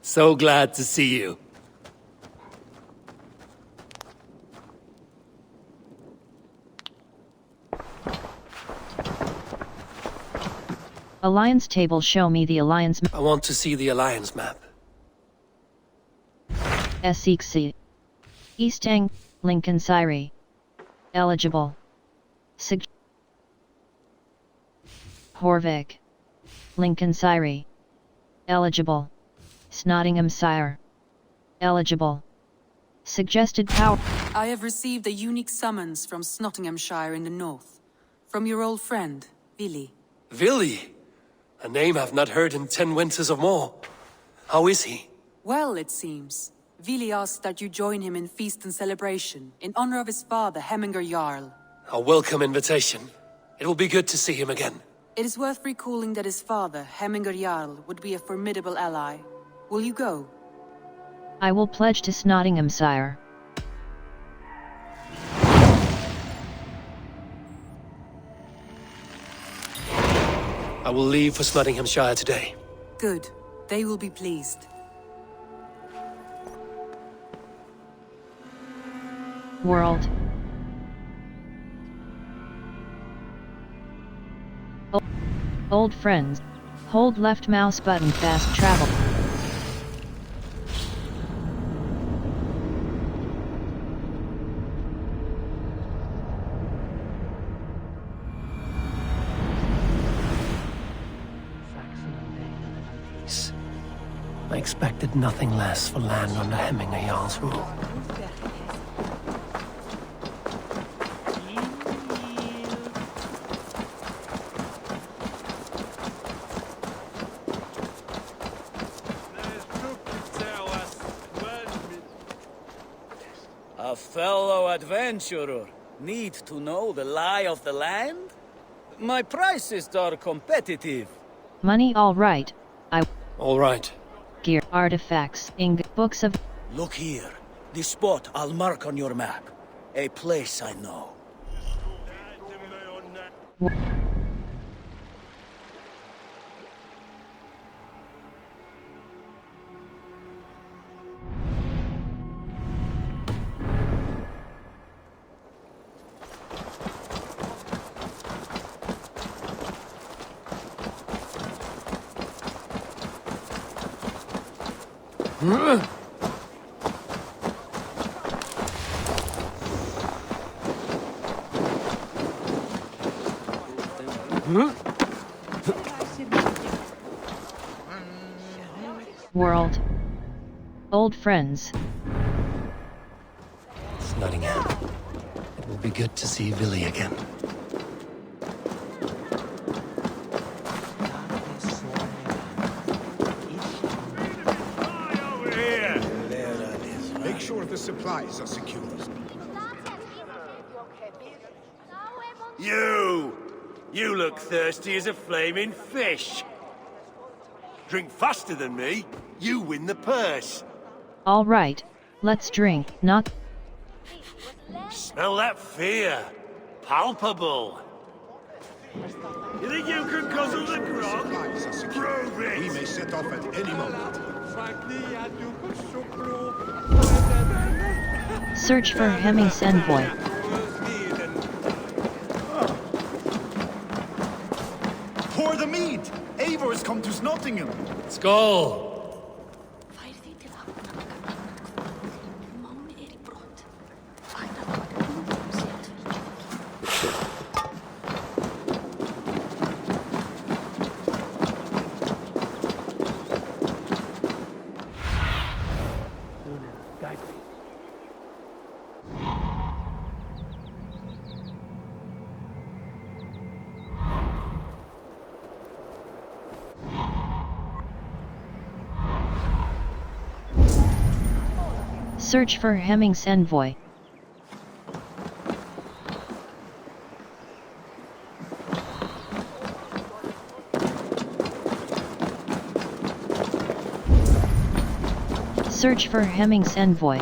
So glad to see you. Alliance table, show me the Alliance I want to see the Alliance map. SEC. Eastang, Lincoln Syrie. Eligible. Horvik. Lincoln Syrie. Eligible. Snottinghamshire. Eligible. Suggested power. I have received a unique summons from Snottinghamshire in the north. From your old friend, Vili. Vili? A name I've not heard in 10 winters or more. How is he? Well, it seems. Vili asked that you join him in feast and celebration, in honor of his father, Hemminger Jarl. A welcome invitation. It will be good to see him again. It is worth recalling that his father, Hemminger Jarl, would be a formidable ally. Will you go? I will pledge to Snottinghamshire. I will leave for Snottinghamshire today. Good. They will be pleased. World. Old friends. Hold left mouse button, fast travel. I expected nothing less for land under Hemminger Jarl's rule. A fellow adventurer need to know the lie of the land? My prices are competitive. Money all right. All right. Gear, artifacts, books of... Look here. This spot I'll mark on your map. A place I know. World. Old friends. Nottingham. It will be good to see Vili again. Make sure the supplies are secure. You look thirsty as a flaming fish. Drink faster than me, you win the purse. All right, let's drink, not... Smell that fear. Palpable. You think you can guzzle the grog? Supplies are secure. Prove it. We may set off at any moment. Search for Hemming's envoy. Pour the mead! Eivor has come to Snottingham. Skål! Search for Hemming's envoy. Search for Hemming's envoy.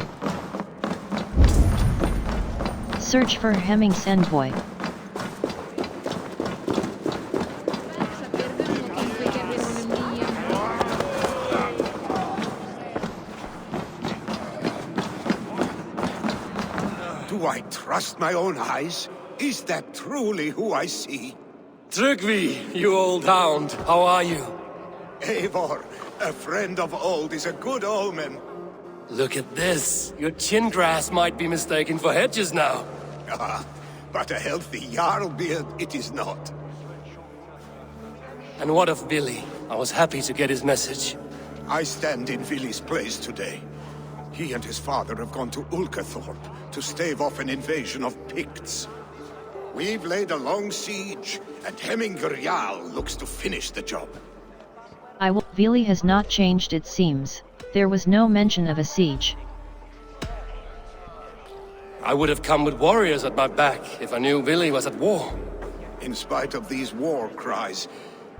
Search for Hemming's envoy. Do I trust my own eyes? Is that truly who I see? Trygvi, you old hound, how are you? Eivor, a friend of old is a good omen. Look at this. Your chin grass might be mistaken for hedges now. Ah, but a healthy Jarl beard it is not. And what of Billy? I was happy to get his message. I stand in Vili's place today. He and his father have gone to Ulkathorpe to stave off an invasion of Picts. We've laid a long siege, and Hemminger Jarl looks to finish the job. Vili has not changed, it seems. There was no mention of a siege. I would have come with warriors at my back if I knew Vili was at war. In spite of these war cries,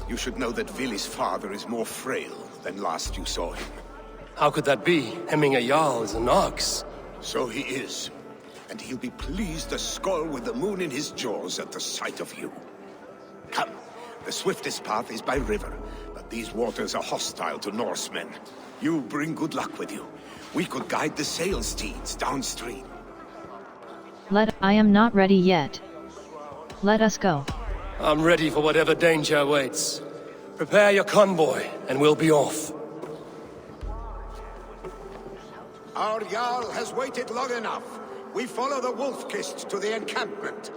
you should know that Vili's father is more frail than last you saw him. How could that be? Hemminger Jarl is an ox. So he is. And he'll be pleased as Skull with the moon in his jaws at the sight of you. Come, the swiftest path is by river, but these waters are hostile to Norsemen. You bring good luck with you. We could guide the sail steeds downstream. I am not ready yet. Let us go. I'm ready for whatever danger awaits. Prepare your convoy, and we'll be off. Our Jarl has waited long enough. We follow the Wolf-Kist to the encampment.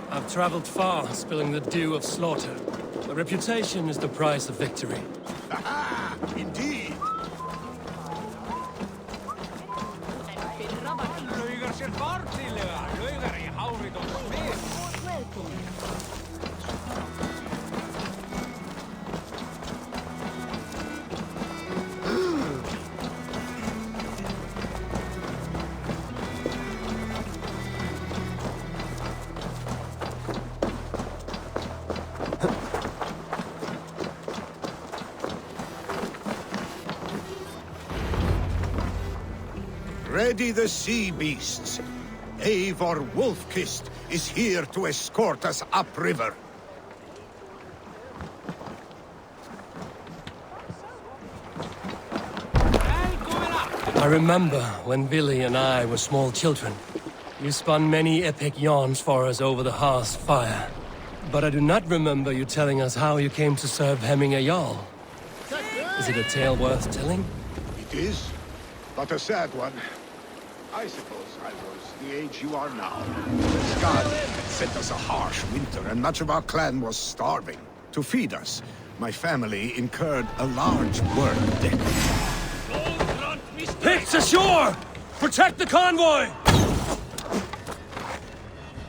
I've traveled far, spilling the dew of slaughter. A reputation is the price of victory. Aha! Indeed! Ready the sea beasts. Eivor Wolf-Kist is here to escort us upriver. I remember when Vili and I were small children. You spun many epic yarns for us over the hearth's fire. But I do not remember you telling us how you came to serve Hemminger Jarl. Is it a tale worth telling? It is, but a sad one. I suppose I was the age you are now. Skadi had sent us a harsh winter, and much of our clan was starving. To feed us, my family incurred a large work debt. Picts ashore! Protect the convoy!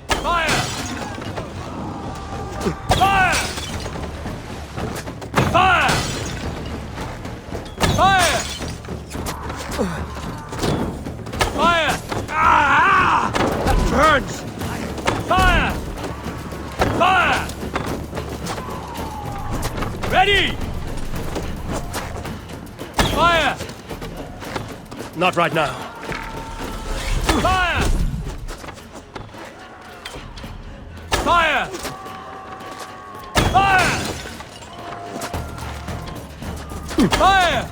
Fire! Fire! Fire! Fire! Fire! Ah! That burns! Fire! Fire! Ready! Fire! Not right now. Fire! Fire! Fire! Fire!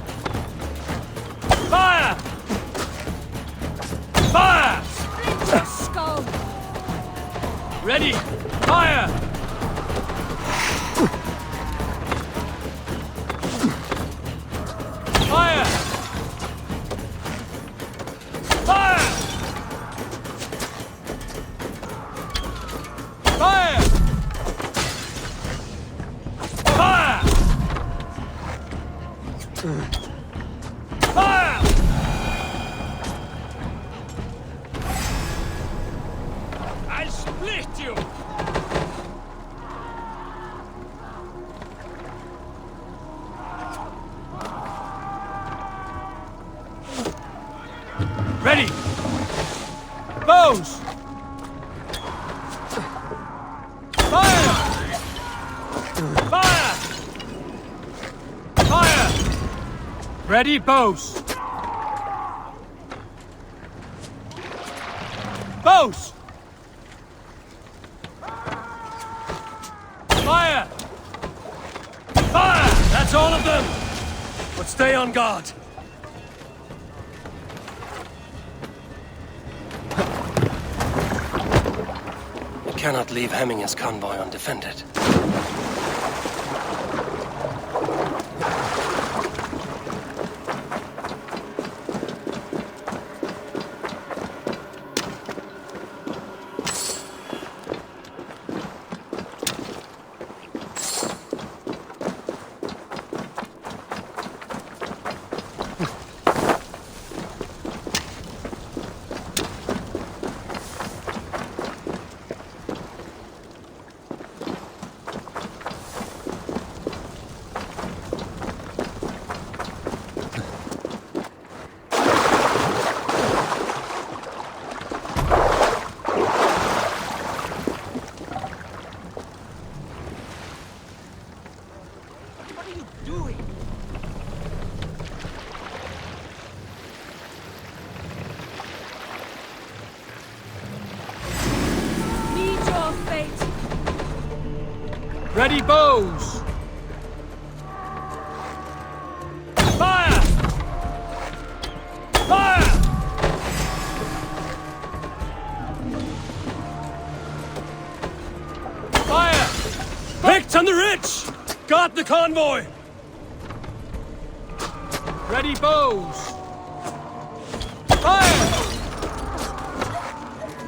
Fire! Fire! Skull! Ready! Fire! Fire! Fire! Fire! Fire! Fire! I'll split you! Ready! Bows! Fire! Ready, bows! Bows! Fire! Fire! That's all of them! But stay on guard. We cannot leave Hemminger's convoy undefended. Ready, bows! Fire! Fire! Fire! Picked on the rich! Got the convoy! Ready, bows! Fire!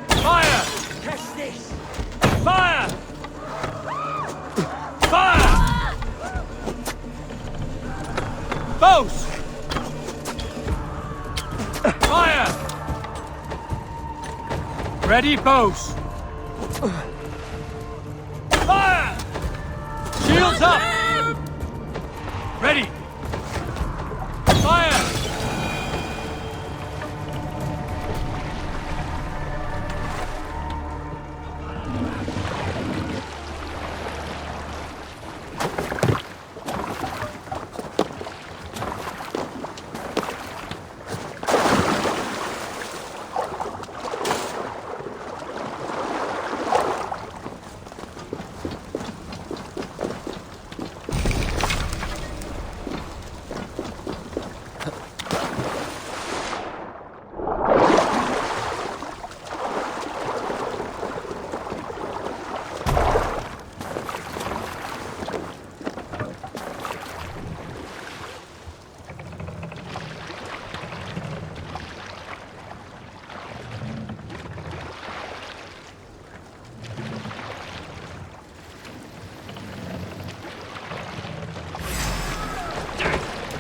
Fire! Catch this! Fire! Fire! Bows! Fire! Ready, bows! Fire! Shields up! Ready! Fire!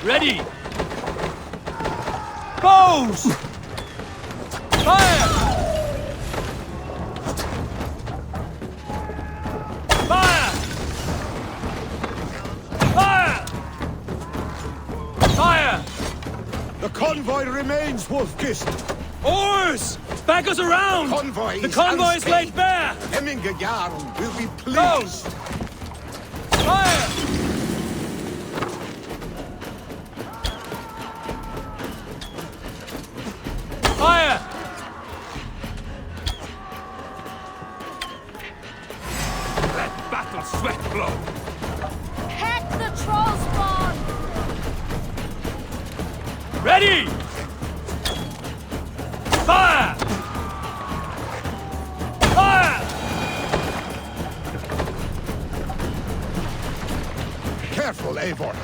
Ready! Bows! Fire! Fire! Fire! Fire! The convoy remains, Wolf-Kissed. Oars! Back us around! Convoy The is convoy is laid unscathed. bare! Hemminger Jarl will be pleased. Bows! Fire! Fire! Let battle sweat flow. Heck the troll spawn! Ready! Fire! Fire! Careful, Eivor.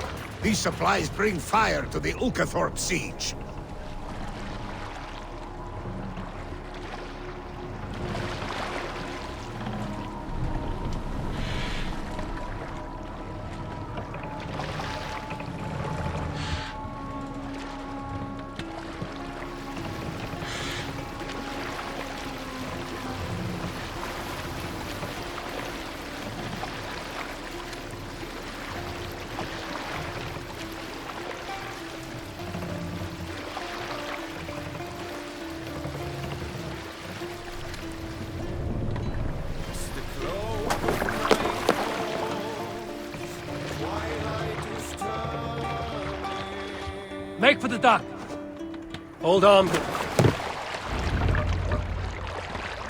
These supplies bring fire to the Ulcathorpe siege. Make for the dock! Hold on.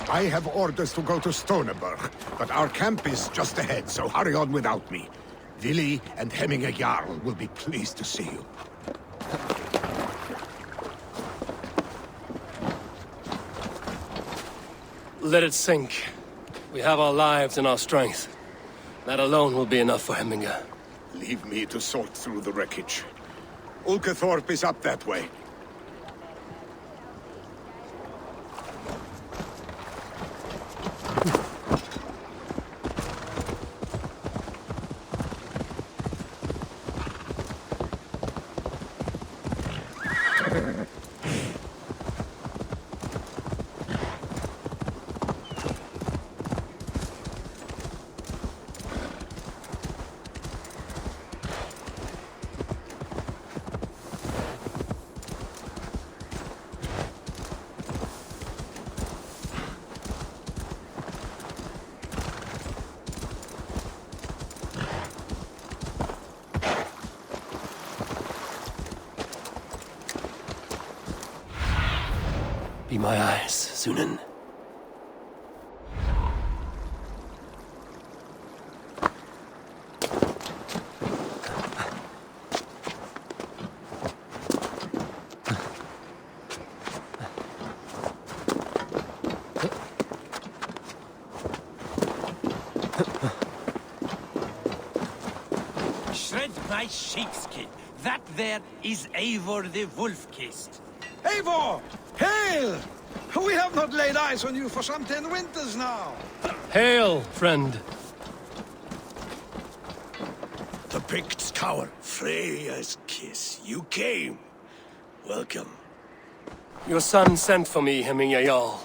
I have orders to go to Stoneberg, but our camp is just ahead, so hurry on without me. Vili and Hemminger Jarl will be pleased to see you. Let it sink. We have our lives and our strength. That alone will be enough for Hemminger. Leave me to sort through the wreckage. Ulkethorpe is up that way. Be my eyes, Sunan. Shred my sheepskin. That there is Eivor the Wolf-Kissed. Eivor! Hail! We have not laid eyes on you for some 10 winters now. Hail, friend. The Picts' Tower, Freya's kiss. You came. Welcome. Your son sent for me, Hemminger Jarl.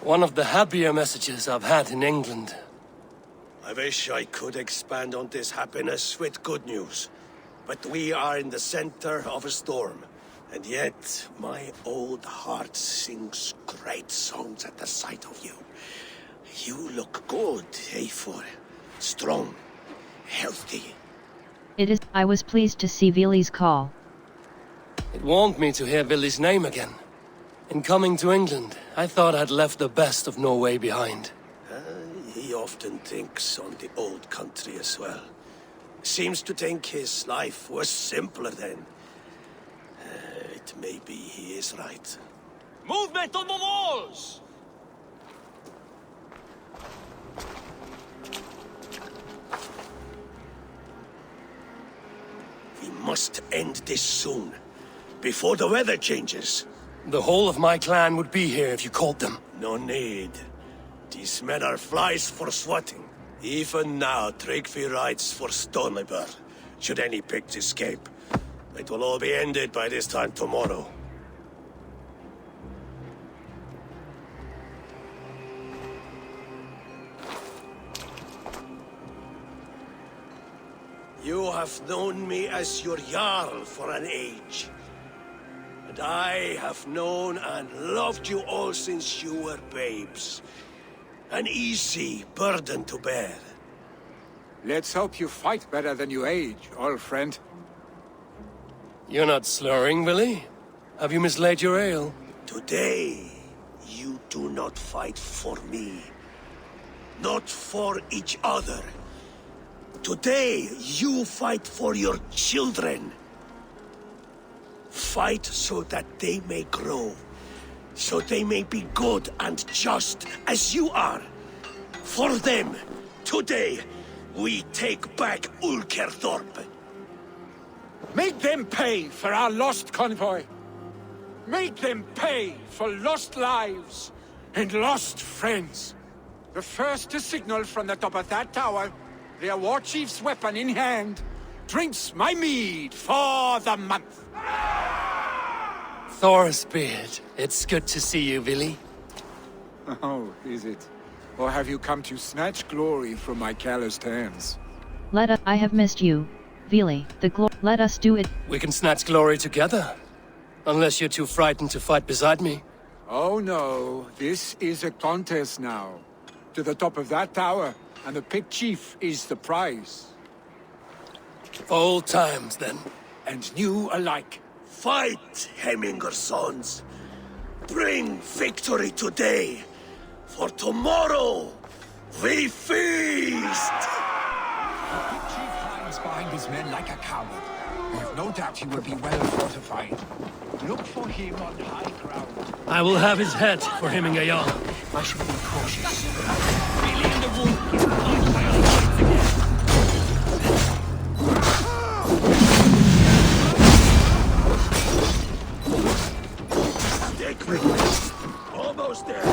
One of the happier messages I've had in England. I wish I could expand on this happiness with good news. But we are in the center of a storm. And yet, my old heart sings great songs at the sight of you. You look good, Eivor. Strong, healthy. I was pleased to see Vili's call. It warmed me to hear Vili's name again. In coming to England, I thought I'd left the best of Norway behind. He often thinks on the old country as well. Seems to think his life was simpler then. Maybe he is right. Movement on the walls! We must end this soon, before the weather changes. The whole of my clan would be here if you called them. No need. These men are flies for swatting. Even now, Tryggvi rides for Stoneberg, should any Picts escape. It will all be ended by this time tomorrow. You have known me as your Jarl for an age. And I have known and loved you all since you were babes. An easy burden to bear. Let's hope you fight better than you age, old friend. You're not slurring, Vili? Have you mislaid your ale? Today, you do not fight for me. Not for each other. Today, you fight for your children. Fight so that they may grow. So they may be good and just as you are. For them, today, we take back Ulkerthorpe. Make them pay for our lost convoy. Make them pay for lost lives and lost friends. The first to signal from the top of that tower, their war chief's weapon in hand, drinks my mead for the month. Thorsbeard, it's good to see you, Vili. Oh, is it? Or have you come to snatch glory from my calloused hands? I have missed you, Vili. Let us do it. We can snatch glory together. Unless you're too frightened to fight beside me. Oh no, this is a contest now. To the top of that tower, and the Pict Chief is the prize. For old times, then. And new alike. Fight, Hemminger sons. Bring victory today, for tomorrow we feast! Chief hides behind his men like a coward. I have no doubt he will be well fortified. Look for him on high ground. I will have his head for Hemminger Jarl. I should be cautious. Really in the wound. Take me. Almost there.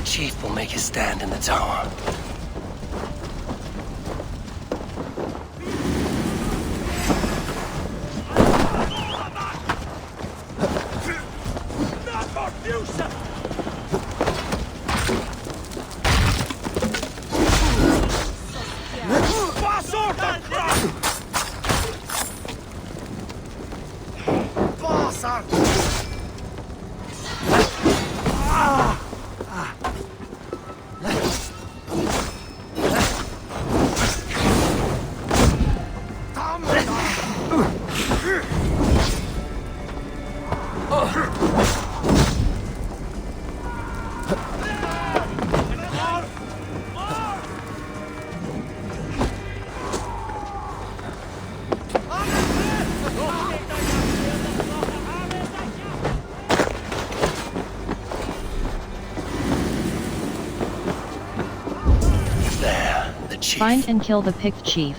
Chief will make his stand in the tower. Find and kill the picked chief.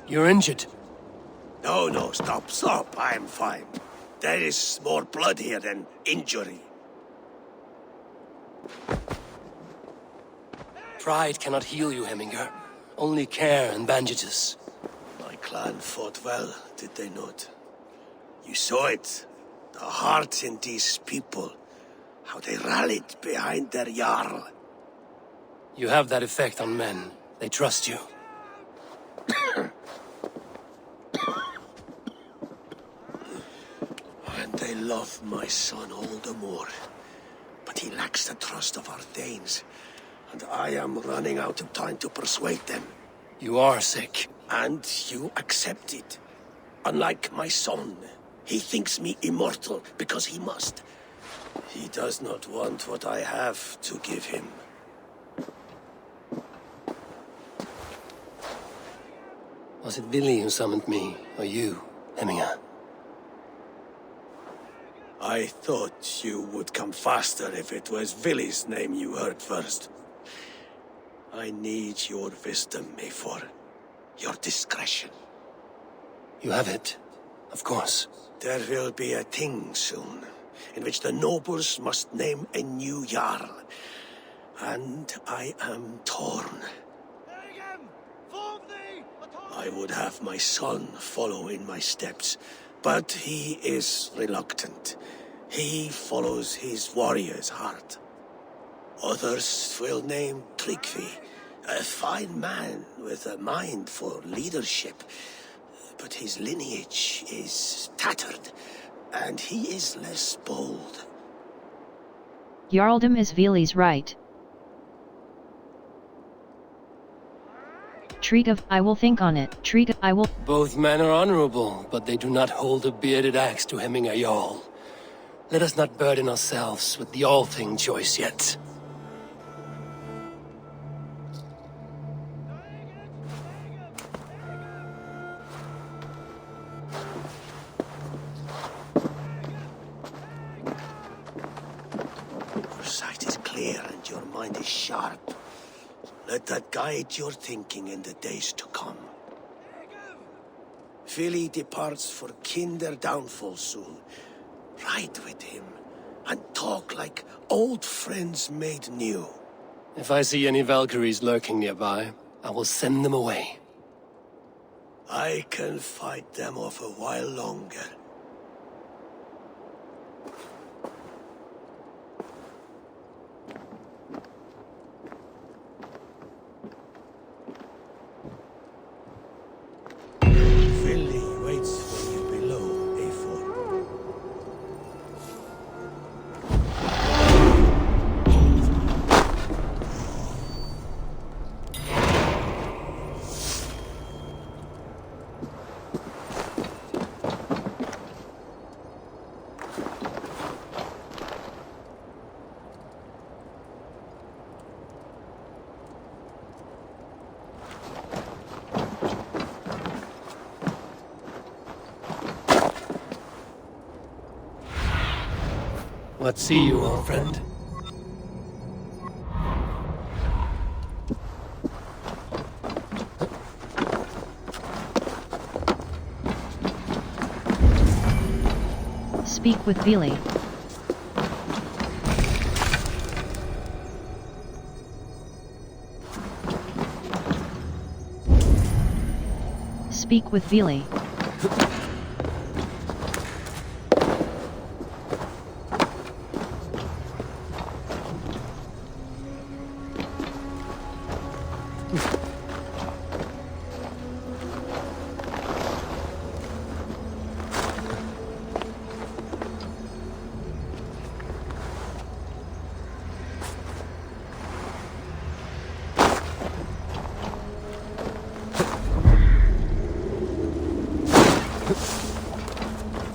You're injured. No, stop. I'm fine. There is more blood here than injury. Pride cannot heal you, Hemminger. Only care and bandages. My clan fought well, did they not? You saw it. The heart in these people. How they rallied behind their Jarl. You have that effect on men. They trust you. And they love my son all the more. But he lacks the trust of our Danes. And I am running out of time to persuade them. You are sick. And you accept it. Unlike my son, he thinks me immortal because he must. He does not want what I have to give him. Was it Vili who summoned me, or you, Hemminger? I thought you would come faster if it was Vili's name you heard first. I need your wisdom, Eivor. Your discretion. You have it, of course. There will be a thing soon, in which the nobles must name a new Jarl. And I am torn. I would have my son follow in my steps, but he is reluctant. He follows his warrior's heart. Others will name Tryggvi, a fine man with a mind for leadership. But his lineage is tattered, and he is less bold. Jarldom is Vili's right. Tryggvi, I will think on it. Tryggvi, I will... Both men are honorable, but they do not hold a bearded axe to Hemminger Jarl. Let us not burden ourselves with the Althing choice yet. Your sight is clear and your mind is sharp. Let that guide your thinking in the days to come. Vili departs for Kinder downfall soon. Ride with him, and talk like old friends made new. If I see any Valkyries lurking nearby, I will send them away. I can fight them off a while longer. Vili waits for you below, Eivor. What see you, old friend? Speak with Vili. Speak with Vili.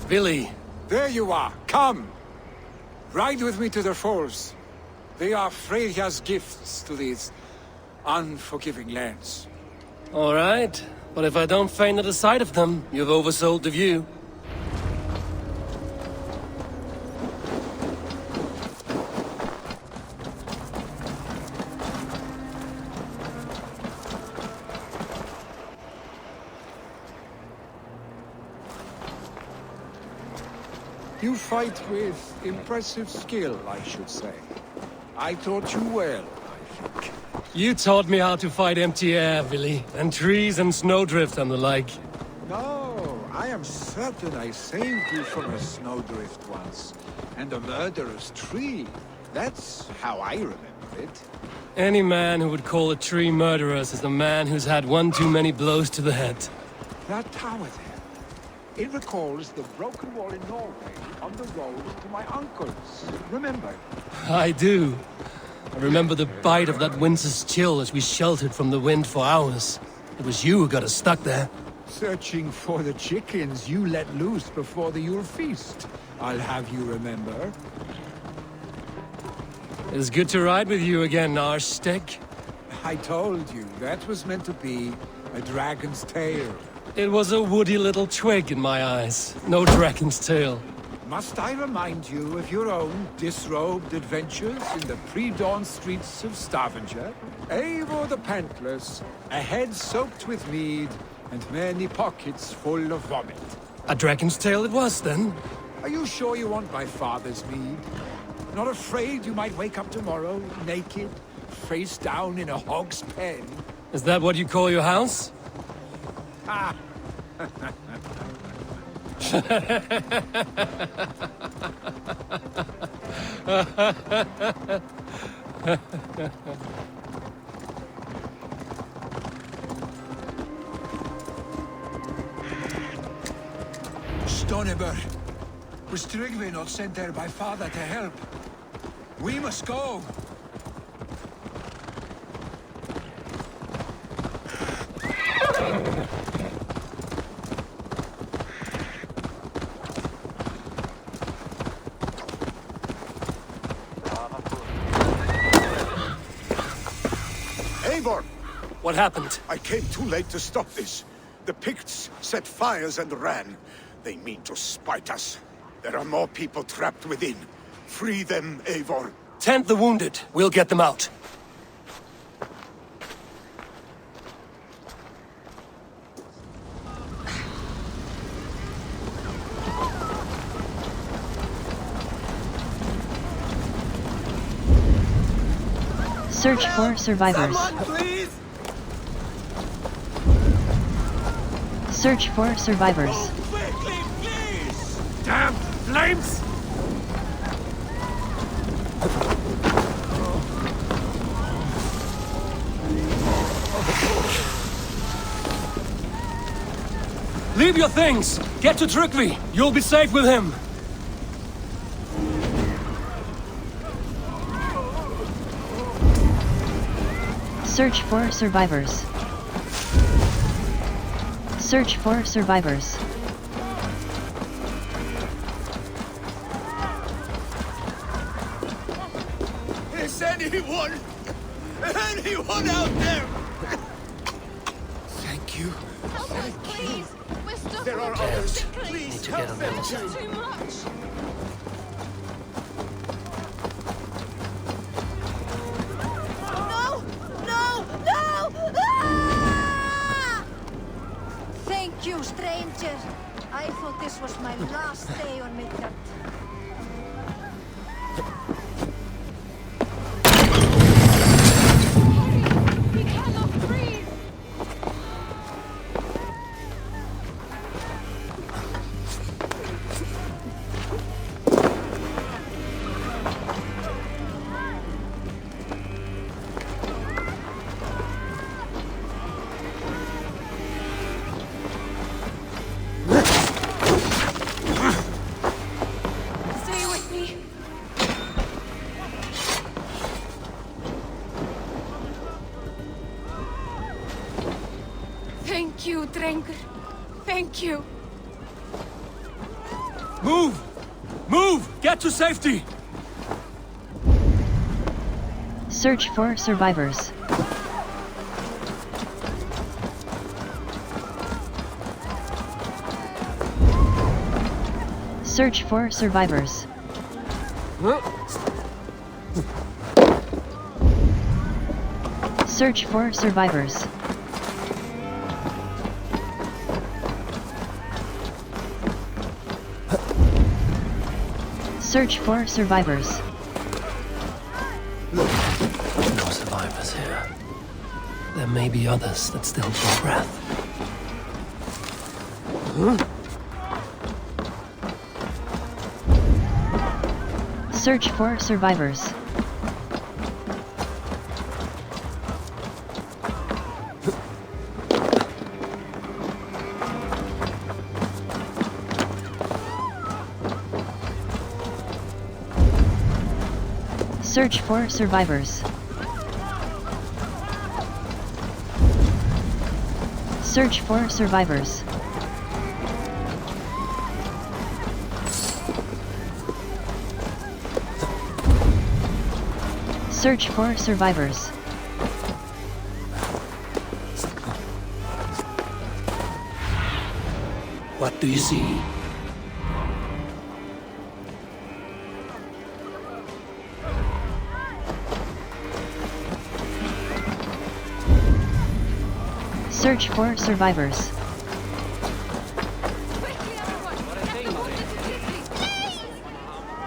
Vili! There you are. Come! Ride with me to the falls. They are Freya's gifts to these unforgiving lands. All right, but if I don't faint at the sight of them, you've oversold the view. You fight with impressive skill, I should say. I taught you well, I think. You taught me how to fight empty air, Vili, and trees and snowdrift and the like. No, I am certain I saved you from a snowdrift once. And a murderous tree. That's how I remember it. Any man who would call a tree murderous is a man who's had one too many blows to the head. That tower there. It recalls the broken wall in Norway on the road to my uncle's. Remember? I do. I remember the bite of that winter's chill as we sheltered from the wind for hours. It was you who got us stuck there. Searching for the chickens you let loose before the Yule feast. I'll have you remember. It's good to ride with you again, Arstek. I told you, that was meant to be A dragon's tail. It was a woody little twig in my eyes. No dragon's tail. Must I remind you of your own disrobed adventures in the pre-dawn streets of Stavanger? Eivor the Pantless, a head soaked with mead, and many pockets full of vomit. A dragon's tail it was, then? Are you sure you want my father's mead? Not afraid you might wake up tomorrow, naked, face down in a hog's pen? Is that what you call your house? Ah! Stonebur, was Tryggvi not sent there by father to help? We must go. Eivor! What happened? I came too late to stop this. The Picts set fires and ran. They mean to spite us. There are more people trapped within. Free them, Eivor. Tend the wounded. We'll get them out. Search for survivors. Someone, please! Search for survivors. Quickly, please! Damn flames! Leave your things! Get to Tryggvi! You'll be safe with him! Search for survivors. Search for survivors. Is anyone out there? Thank you. Help us, please! We're stuck There on are the others. coast. Please Need to get help on them the too. Too much! No! No! No! Ah! Thank you, stranger. I thought this was my last day on Midgard. Hurry! We cannot breathe! Stay with me. Thank you, Drengur. Thank you. Move! Move! Get to safety! Search for survivors. Search for survivors. Search for survivors. Search for survivors. No survivors here. There may be others that still draw breath. Search for survivors. Search for survivors. Search for survivors. Search for survivors. What do you see? Search for survivors.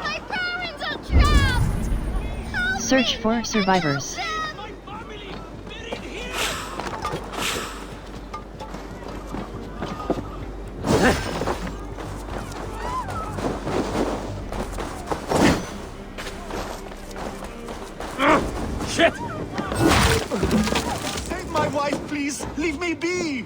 My parents are trapped! Search for survivors. Shit! Save my wife, please! Leave me be!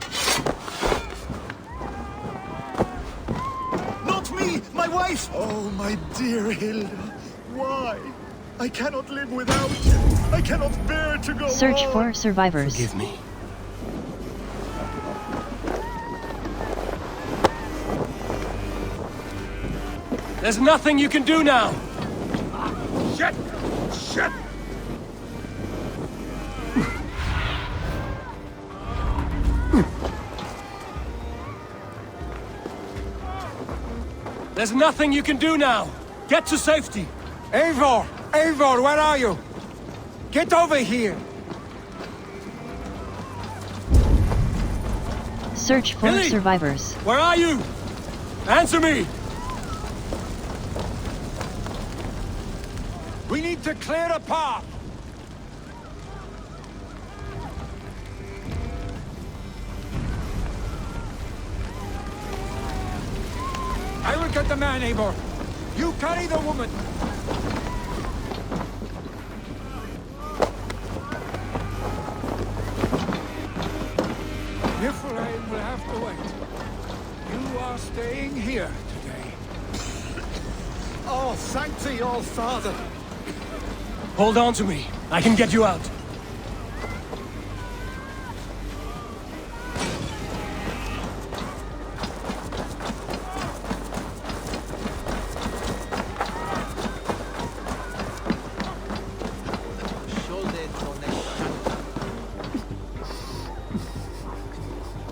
Not me! My wife! Oh, my dear Hilda. Why? I cannot live without you. I cannot bear to go Search on. for survivors. Forgive me. There's nothing you can do now! Shit! Shit! There's nothing you can do now! Get to safety! Eivor! Eivor, where are you? Get over here! Search for Billy! survivors. Where are you? Answer me! We need to clear a path! I will get the man, Eivor. You carry the woman. Niflheim will have to wait. You are staying here today. Oh, thank thee, all father. Hold on to me. I can get you out.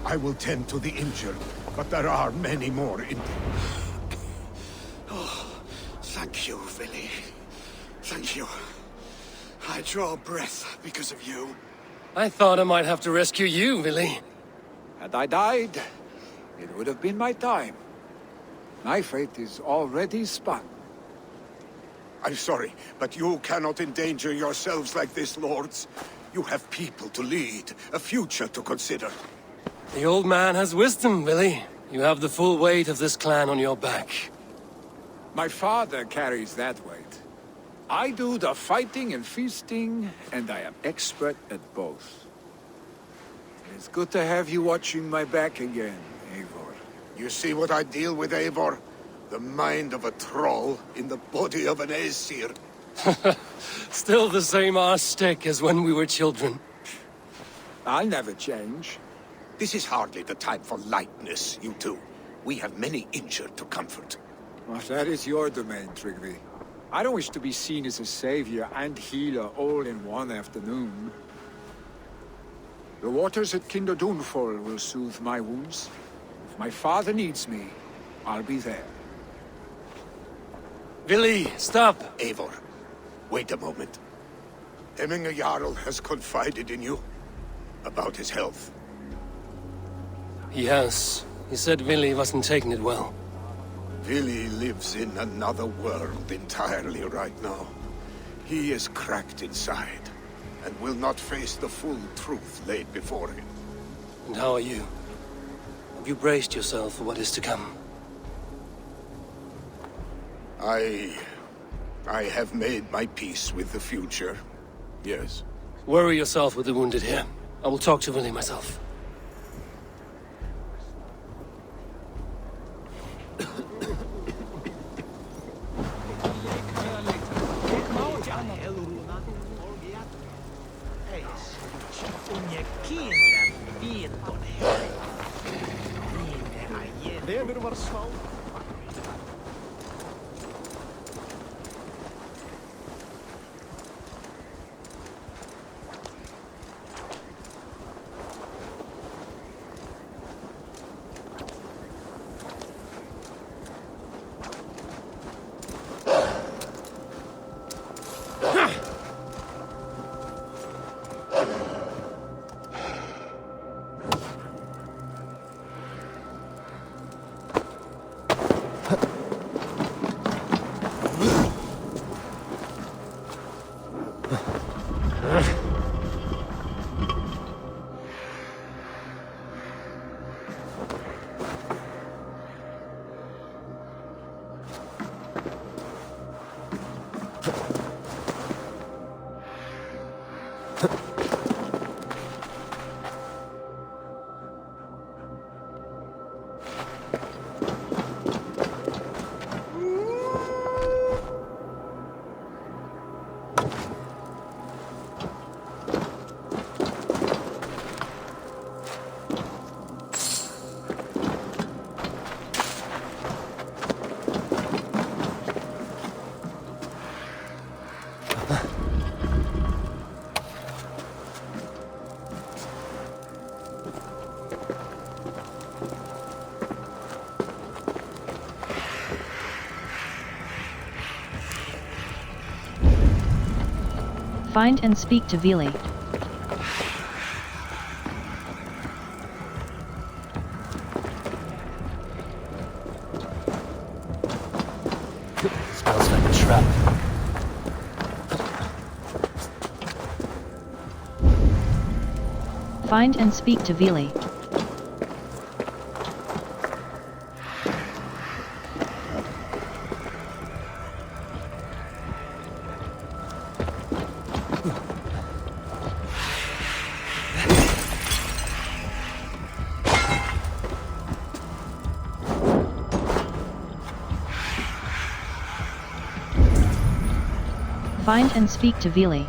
I will tend to the injured, but there are many more in... Oh, thank you, Vili. Thank you. I draw breath because of you. I thought I might have to rescue you, Vili. Had I died, it would have been my time. My fate is already spun. I'm sorry, but you cannot endanger yourselves like this, lords. You have people to lead, a future to consider. The old man has wisdom, Vili. You have the full weight of this clan on your back. My father carries that weight. I do the fighting and feasting, and I am expert at both. It's good to have you watching my back again, Eivor. You see what I deal with, Eivor? The mind of a troll in the body of an Aesir. Still the same arse stick as when we were children. I'll never change. This is hardly the time for lightness, you two. We have many injured to comfort. Well, that is your domain, Tryggvi. I don't wish to be seen as a savior and healer all in one afternoon. The waters at Kinder Dunfall will soothe my wounds. If my father needs me, I'll be there. Vili, stop! Eivor, wait a moment. Hemminger Jarl has confided in you about his health. He has. He said Vili wasn't taking it well. Vili lives in another world entirely right now. He is cracked inside, and will not face the full truth laid before him. And how are you? Have you braced yourself for what is to come? I have made my peace with the future. Yes. Worry yourself with the wounded here. I will talk to Vili myself. Lever var sval. Find and speak to Vili. Smells like a trap. Find and speak to Vili. Find and speak to Vili.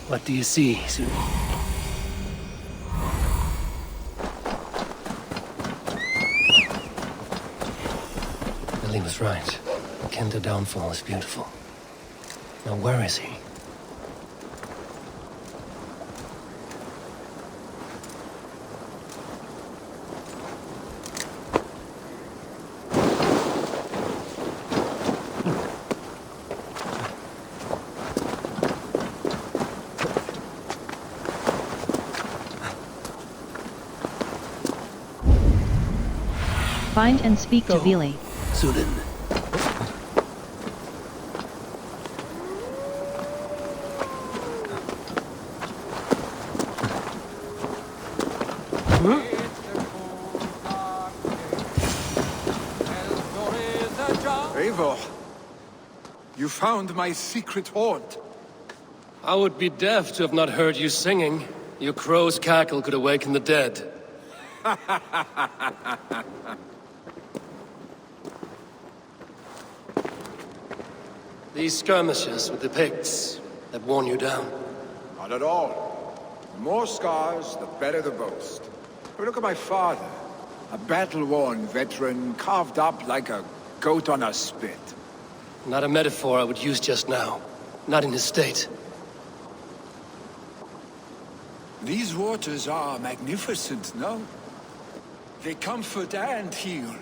What do you see, Sue? Billy was right. The Kenta downfall is beautiful. Now where is he? Find and speak to Vili. Zulin. Eivor, you found my secret haunt. I would be deaf to have not heard you singing. Your crow's cackle could awaken the dead. These skirmishes with the Picts that worn you down. Not at all. The more scars, the better the boast. But look at my father. A battle-worn veteran, carved up like a goat on a spit. Not a metaphor I would use just now. Not in his state. These waters are magnificent, no? They comfort and heal.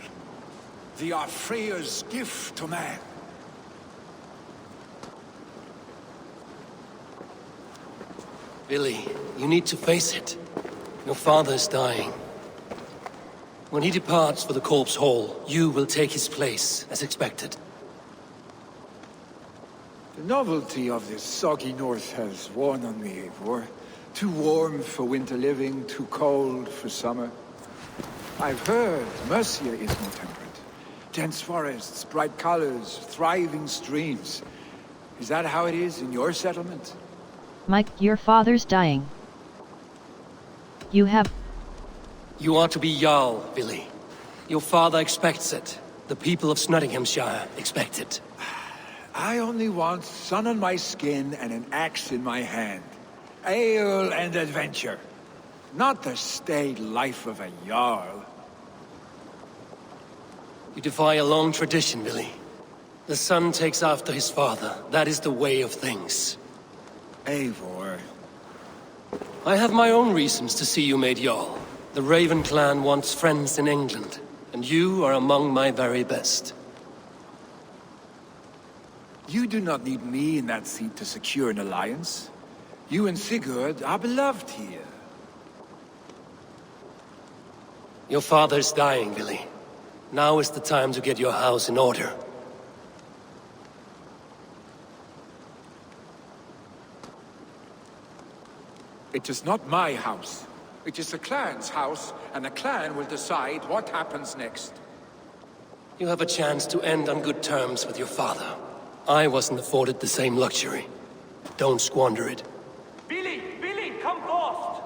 They are Freya's gift to man. Billy, you need to face it. Your father is dying. When he departs for the Corpse Hall, you will take his place, as expected. The novelty of this soggy north has worn on me, Eivor. Too warm for winter living, too cold for summer. I've heard Mercia is more temperate. Dense forests, bright colors, thriving streams. Is that how it is in your settlement? Mike, your father's dying. You are to be Jarl, Billy. Your father expects it. The people of Snottinghamshire expect it. I only want sun on my skin and an axe in my hand. Ale and adventure. Not the staid life of a Jarl. You defy a long tradition, Billy. The son takes after his father. That is the way of things. Eivor. I have my own reasons to see you made Jarl. The Raven clan wants friends in England, and you are among my very best. You do not need me in that seat to secure an alliance. You and Sigurd are beloved here. Your father's dying, Billy. Now is the time to get your house in order. It is not my house. It is the clan's house, and the clan will decide what happens next. You have a chance to end on good terms with your father. I wasn't afforded the same luxury. Don't squander it. Billy! Billy, come fast!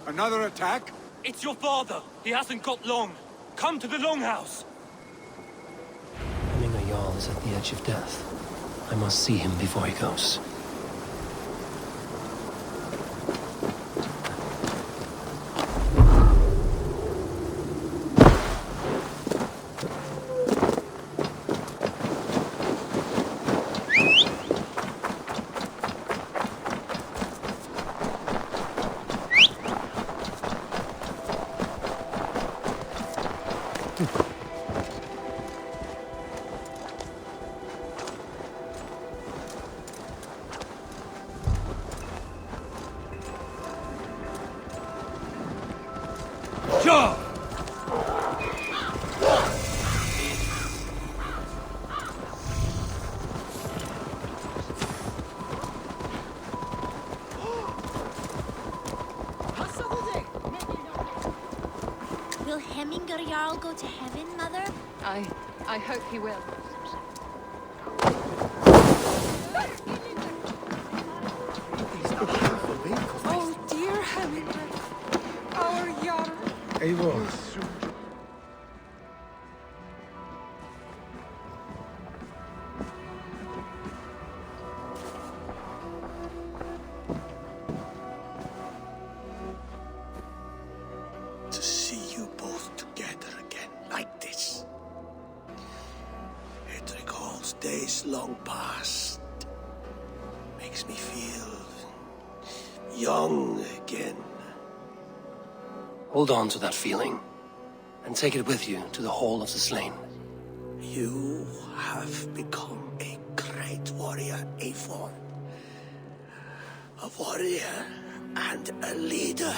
Another attack? It's your father. He hasn't got long. Come to the Longhouse. Hemminger Jarl is at the edge of death. I must see him before he goes. Jarl! Will Hemminger Jarl go to heaven, Mother? I hope he will. Oh, dear Hemminger. Our Jarl. Eivor. To see you both together again like this. It recalls days long past. Makes me feel young again. Hold on to that feeling, and take it with you to the Hall of the Slain. You have become a great warrior, Eivor. A warrior and a leader.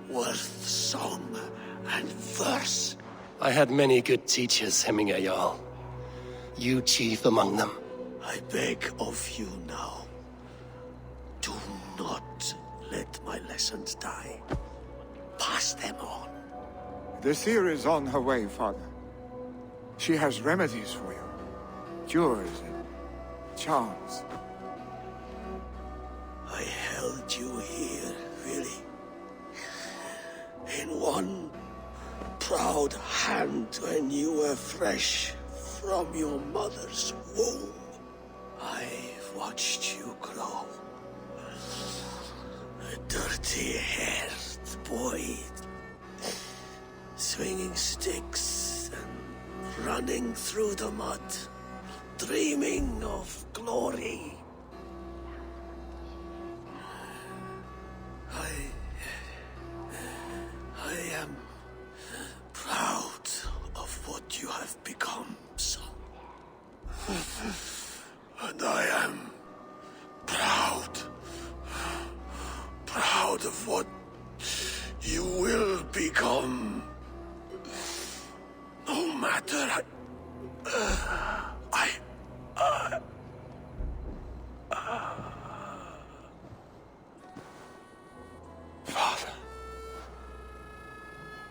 Worth song and verse. I had many good teachers, Hemminger Jarl. You chief among them. I beg of you now, do not let my lessons die. Pass them on. The seer is on her way, Father. She has remedies for you. Cures and charms. I held you here, really. In one proud hand when you were fresh from your mother's womb. I've watched you grow. A dirty-haired boy, swinging sticks and running through the mud, dreaming of glory. I am proud of what you have become, son. And I am proud of what you will become. No matter Father.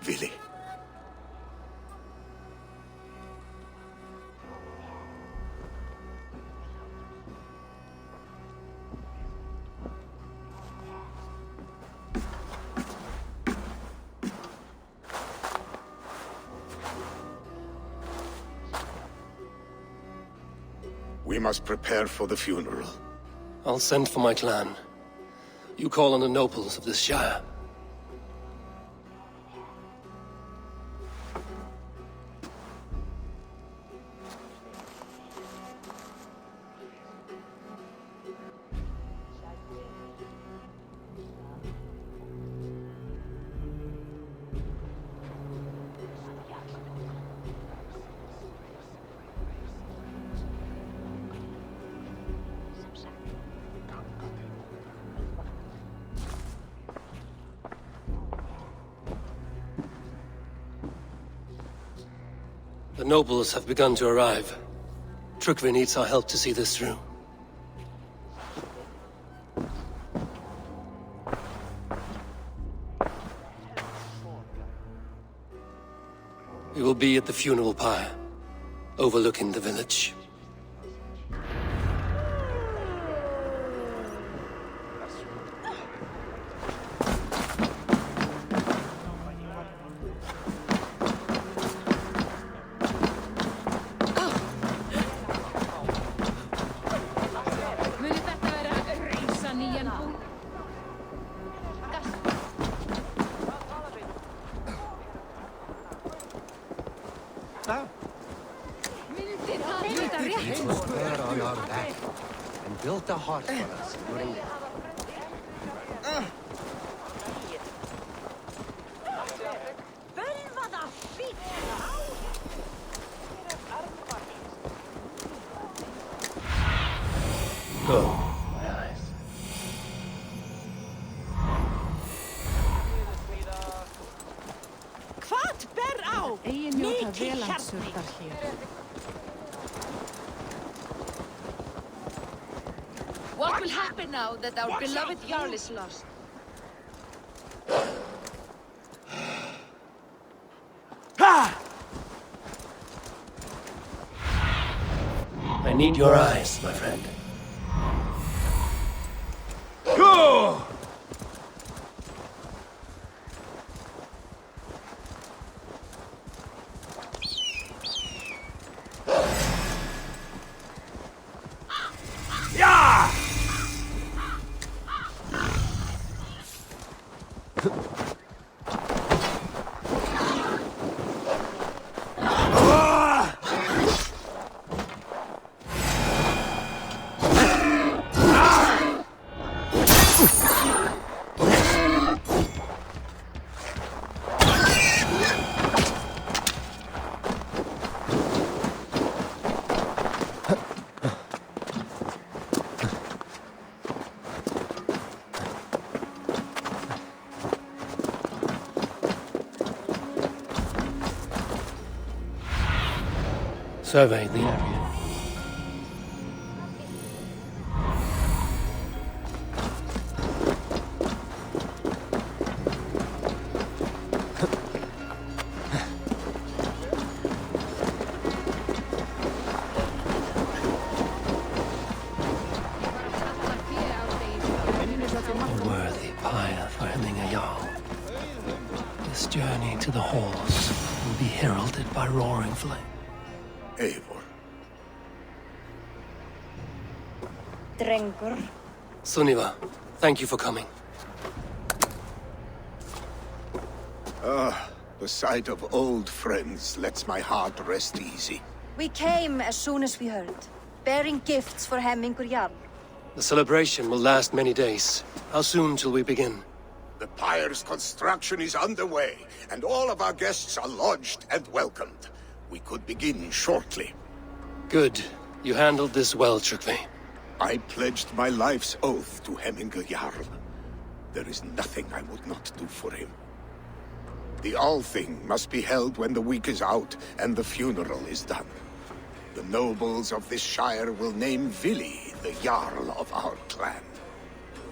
Vili. We must prepare for the funeral. I'll send for my clan. You call on the nobles of this shire. The nobles have begun to arrive. Trygve needs our help to see this through. We will be at the funeral pyre, overlooking the village. On our back and built a heart for us during Oh, my eyes. Hvað ber á? Eigi njóta velandsurðar hér. What will happen now that our beloved Jarl is lost? I need your eyes, my friend. Go! Survey the area. A worthy pyre for Hemminger Jarl. This journey to the halls will be heralded by roaring flame. Eivor. Drengur. Sunniva, thank you for coming. The sight of old friends lets my heart rest easy. We came as soon as we heard, bearing gifts for Hemmingur Jarl. The celebration will last many days. How soon till we begin? The pyre's construction is underway, and all of our guests are lodged and welcomed. We could begin shortly. Good. You handled this well, Trygve. I pledged my life's oath to Hemmingur Jarl. There is nothing I would not do for him. The Althing must be held when the week is out and the funeral is done. The nobles of this shire will name Vili the Jarl of our clan.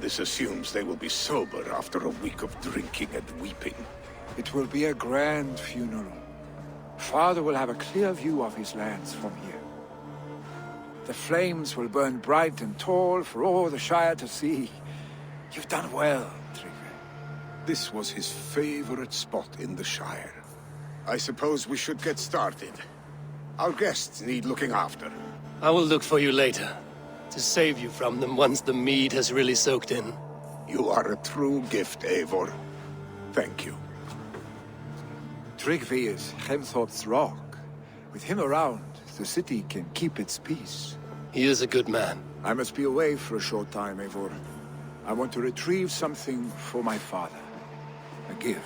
This assumes they will be sober after a week of drinking and weeping. It will be a grand funeral. Father will have a clear view of his lands from here. The flames will burn bright and tall for all the Shire to see. You've done well, Trygve. This was his favorite spot in the Shire. I suppose we should get started. Our guests need looking after. I will look for you later, to save you from them once the mead has really soaked in. You are a true gift, Eivor. Thank you. Trygve is Hemthorpe's rock. With him around, the city can keep its peace. He is a good man. I must be away for a short time, Eivor. I want to retrieve something for my father. A gift.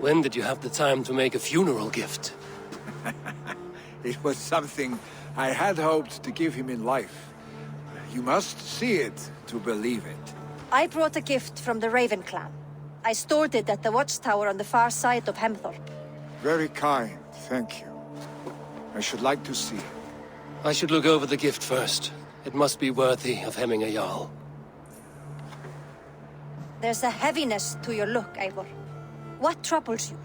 When did you have the time to make a funeral gift? It was something I had hoped to give him in life. You must see it to believe it. I brought a gift from the Raven clan. I stored it at the watchtower on the far side of Hemthorpe. Very kind, thank you. I should like to see. I should look over the gift first. It must be worthy of Hemminger Jarl. There's a heaviness to your look, Eivor. What troubles you?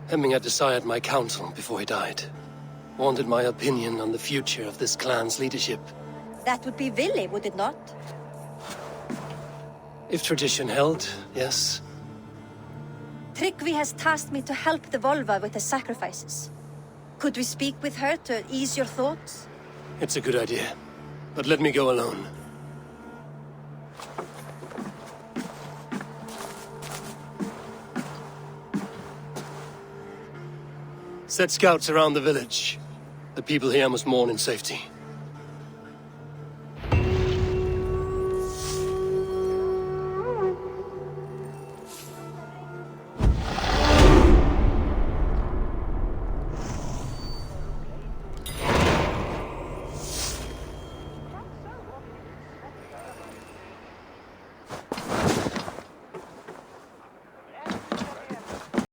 Hemminger desired my counsel before he died. Wanted my opinion on the future of this clan's leadership. That would be Vili, would it not? If tradition held, yes. Tryggvi has tasked me to help the Volva with the sacrifices. Could we speak with her to ease your thoughts? It's a good idea. But let me go alone. Set scouts around the village. The people here must mourn in safety.